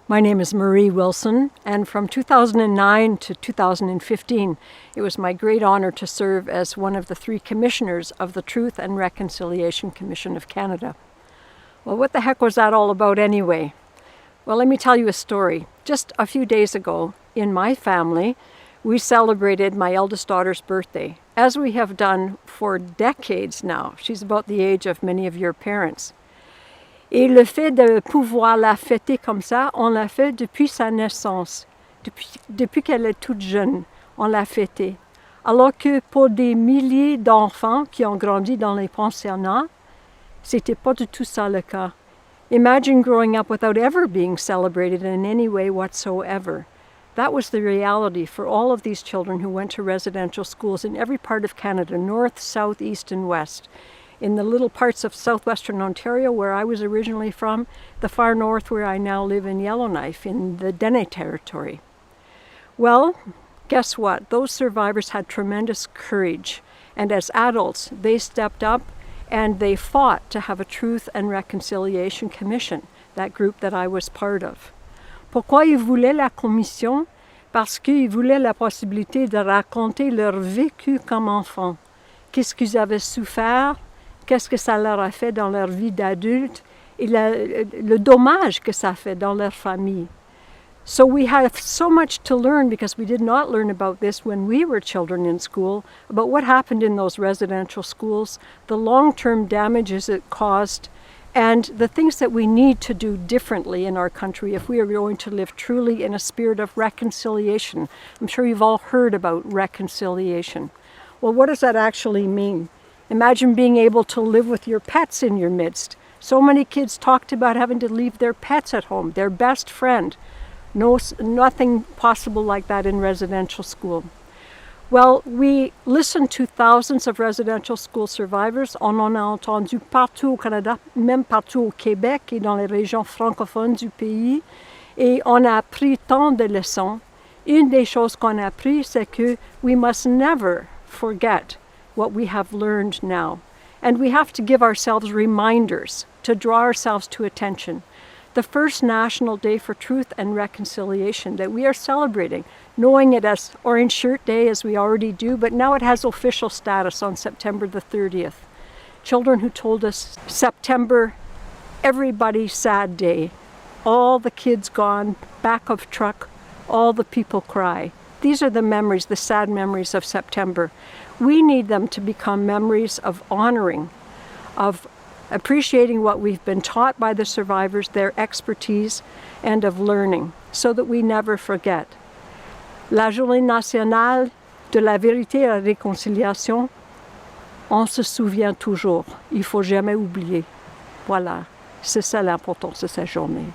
My name is Marie Wilson, and from 2009 to 2015, it was my great honor to serve as one of the 3 commissioners of the Truth and Reconciliation Commission of Canada. Well, what the heck was that all about anyway? Well, let me tell you a story. Just a few days ago, in my family, we celebrated my eldest daughter's birthday, as we have done for decades now. She's about the age of many of your parents. Et le fait de pouvoir la fêter comme ça, on l'a fait depuis sa naissance, depuis qu'elle est toute jeune, on l'a fêtée. Alors que pour des milliers d'enfants qui ont grandi dans les pensionnats, c'était pas du tout ça le cas. Imagine growing up without ever being celebrated in any way whatsoever. That was the reality for all of these children who went to residential schools in every part of Canada, north, south, east, and west. In the little parts of southwestern Ontario where I was originally from, the far north where I now live in Yellowknife in the Dene territory. Well, guess what? Those survivors had tremendous courage, and as adults, they stepped up and they fought to have a Truth and Reconciliation Commission, that group that I was part of. Pourquoi ils voulaient la commission? Parce qu'ils voulaient la possibilité de raconter leur vécu comme enfants. Qu'est-ce qu'ils avaient souffert? Qu'est-ce que ça leur a fait dans leur vie d'adulte et le dommage que ça fait dans leur famille. So we have so much to learn because we did not learn about this when we were children in school, about what happened in those residential schools, the long-term damages it caused, and the things that we need to do differently in our country if we are going to live truly in a spirit of reconciliation. I'm sure you've all heard about reconciliation. Well, what does that actually mean? Imagine being able to live with your pets in your midst. So many kids talked about having to leave their pets at home, their best friend. Nothing possible like that in residential school. Well, we listened to thousands of residential school survivors. On en a entendu partout au Canada, même partout au Québec et dans les régions francophones du pays. Et on a appris tant de leçons. Une des choses qu'on a appris, c'est que we must never forget what we have learned now. And we have to give ourselves reminders to draw ourselves to attention. The first National Day for Truth and Reconciliation that we are celebrating, knowing it as Orange Shirt Day as we already do, but now it has official status on September the 30th. Children who told us, September, everybody sad day. All the kids gone, back of truck, all the people cry. These are the memories, the sad memories of September. We need them to become memories of honoring, of appreciating what we've been taught by the survivors, their expertise, and of learning, so that we never forget. La Journée nationale de la vérité et la réconciliation, on se souvient toujours. Il faut jamais oublier. Voilà, c'est ça l'importance de cette journée.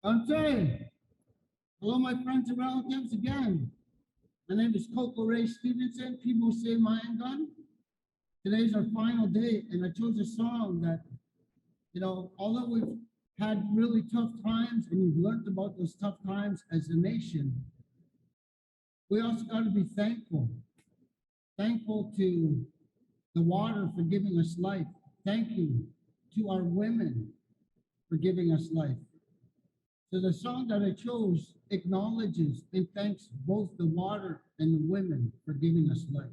Okay. Hello, my friends and relatives again. My name is Coco Ray Stevenson. People say Mayangan. Today's our final day, and I chose a song that, although we've had really tough times and we've learned about those tough times as a nation, we also got to be thankful. Thankful to the water for giving us life. Thank you to our women for giving us life. So the song that I chose acknowledges and thanks both the water and the women for giving us life.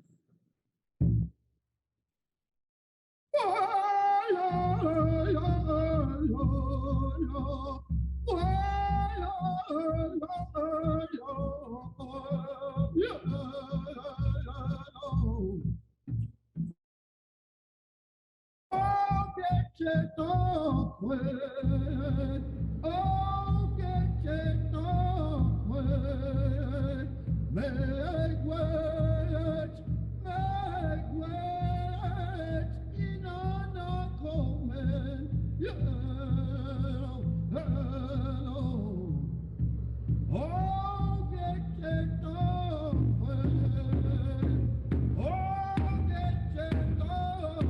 Oh, get it off, make words, in honor common, oh, get it off, oh, get it off,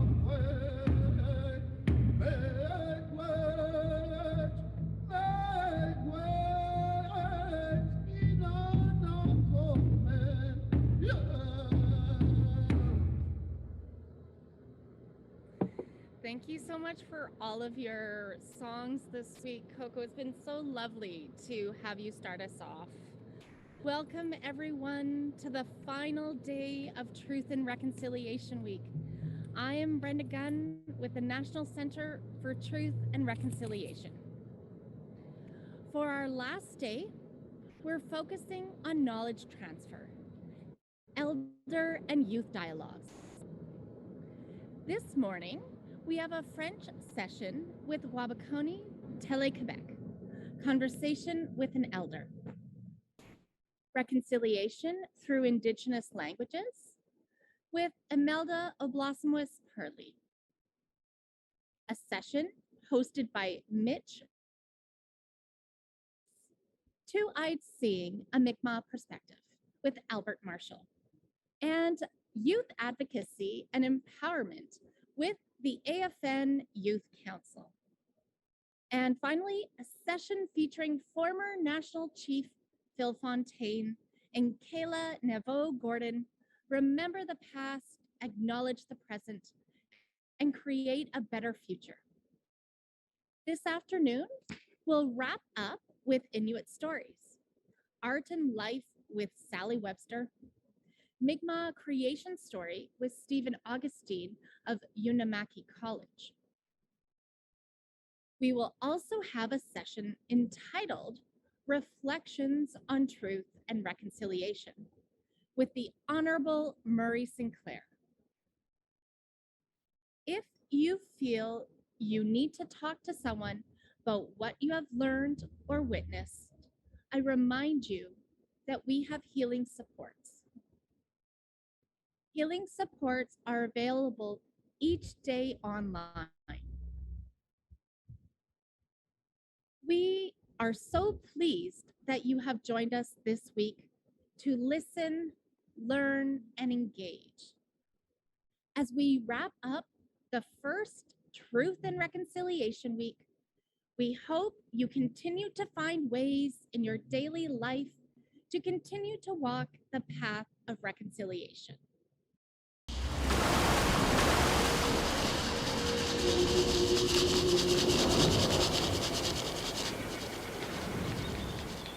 make words, in honor common, Thank you so much for all of your songs this week, Coco. It's been so lovely to have you start us off. Welcome, everyone, to the final day of Truth and Reconciliation Week. I am Brenda Gunn with the National Center for Truth and Reconciliation. For our last day, we're focusing on knowledge transfer, elder and youth dialogues. This morning, we have a French session with Wabakoni Tele-Quebec, Conversation with an Elder. Reconciliation through Indigenous languages with Imelda Oblosomwis Purley. A session hosted by Mitch, Two-Eyed Seeing a Mi'kmaq Perspective with Albert Marshall. And Youth Advocacy and Empowerment with the AFN Youth Council. And finally, a session featuring former National Chief Phil Fontaine and Kayla Naveau-Gordon, Remember the Past, Acknowledge the Present, and Create a Better Future. This afternoon, we'll wrap up with Inuit Stories, Art and Life with Sally Webster, Mi'kmaq Creation Story with Stephen Augustine of Unamaki College. We will also have a session entitled Reflections on Truth and Reconciliation with the Honorable Murray Sinclair. If you feel you need to talk to someone about what you have learned or witnessed, I remind you that we have healing supports. Healing supports are available each day online. We are so pleased that you have joined us this week to listen, learn, and engage. As we wrap up the first Truth and Reconciliation Week, we hope you continue to find ways in your daily life to continue to walk the path of reconciliation.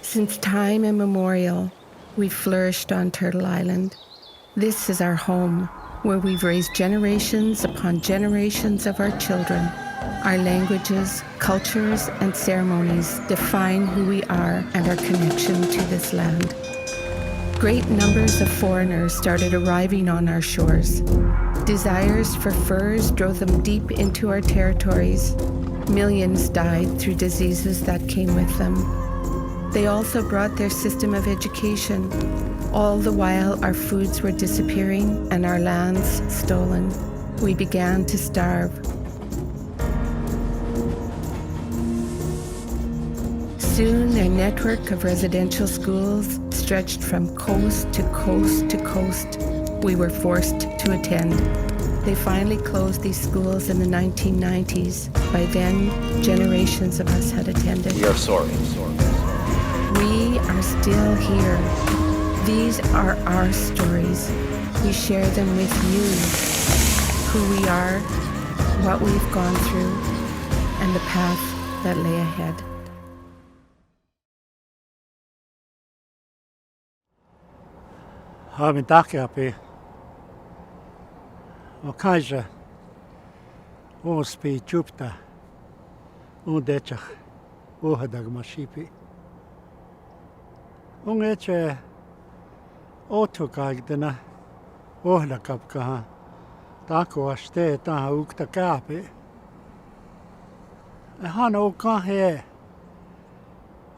Since time immemorial, we've flourished on Turtle Island. This is our home, where we've raised generations upon generations of our children. Our languages, cultures, and ceremonies define who we are and our connection to this land. Great numbers of foreigners started arriving on our shores. Desires for furs drove them deep into our territories. Millions died through diseases that came with them. They also brought their system of education. All the while our foods were disappearing and our lands stolen. We began to starve. Soon their network of residential schools stretched from coast to coast to coast. We were forced to attend. They finally closed these schools in the 1990s. By then, generations of us had attended. We are sorry. We are still here. These are our stories. We share them with you. Who we are, what we've gone through, and the path that lay ahead. Haben Dakapi. Okaja. Ospi Jupta. Udechach. Ohadag Mashipi. Ungeche Otokagdena. Ohlakapkaha. Dako Aste Taha Ukta Kapi. Han o ka he.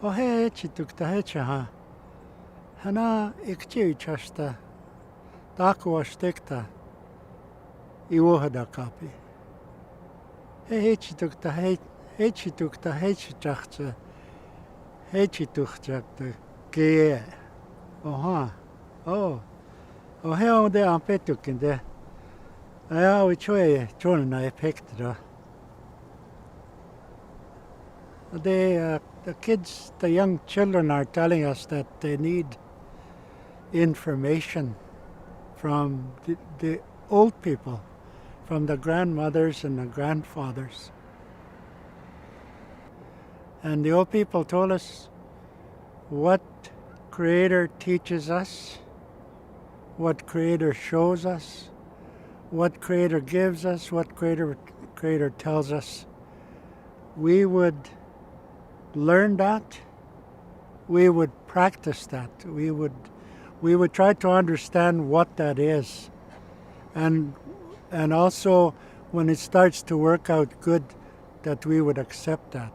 O he chituk ta he chaha. Hana ikchi chasta. Taku ashtekta. Iwohada kapi. He chituk ta he chituk ta he chitakcha. He chituk chakta ke. Oha. Oh. O he o de ampetukin de. Aya we choe chona na epektra. The kids, the young children are telling us that they need information from the old people, from the grandmothers and the grandfathers. And the old people told us what Creator teaches us, what Creator shows us, what Creator gives us, what Creator tells us. We would learn that, we would practice that, we would try to understand what that is, and also when it starts to work out good, that we would accept that.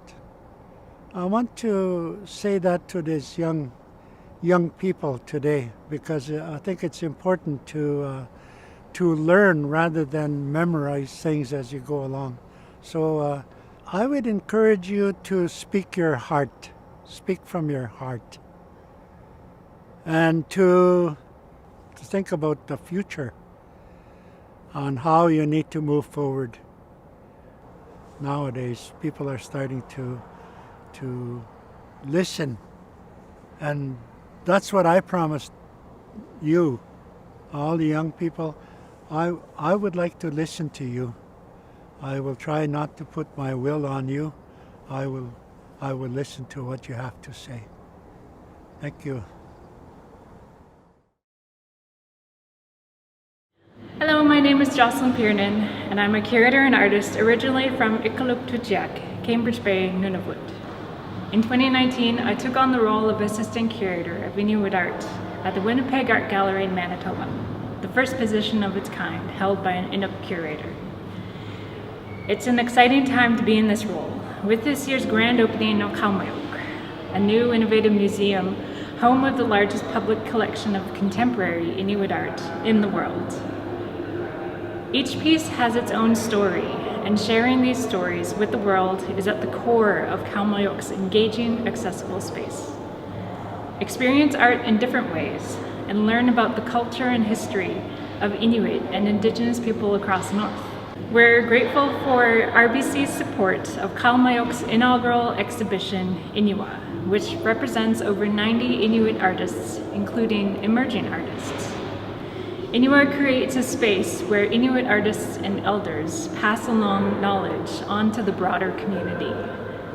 I want to say that to these young people today, because I think it's important to learn rather than memorize things as you go along. So I would encourage you to speak your heart, speak from your heart, and to think about the future, on how you need to move forward. Nowadays, people are starting to listen, and that's what I promised you, all the young people. I would like to listen to you. I will try not to put my will on you. I will listen to what you have to say. Thank you. Hello, my name is Jocelyn Piernan, and I'm a curator and artist originally from Iqaluit-Tujiak, Cambridge Bay, Nunavut. In 2019, I took on the role of assistant curator of Inuit art at the Winnipeg Art Gallery in Manitoba, the first position of its kind held by an Inuk curator. It's an exciting time to be in this role, with this year's grand opening of Kalmayok, a new innovative museum, home of the largest public collection of contemporary Inuit art in the world. Each piece has its own story, and sharing these stories with the world is at the core of Kalmayok's engaging, accessible space. Experience art in different ways, and learn about the culture and history of Inuit and Indigenous people across North. We're grateful for RBC's support of Kalmayok's inaugural exhibition, Iniwa, which represents over 90 Inuit artists, including emerging artists. Iniwa creates a space where Inuit artists and elders pass along knowledge onto the broader community,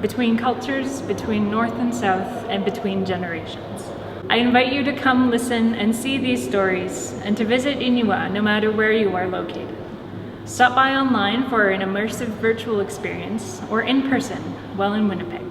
between cultures, between North and South, and between generations. I invite you to come listen and see these stories, and to visit Iniwa no matter where you are located. Stop by online for an immersive virtual experience, or in person while in Winnipeg.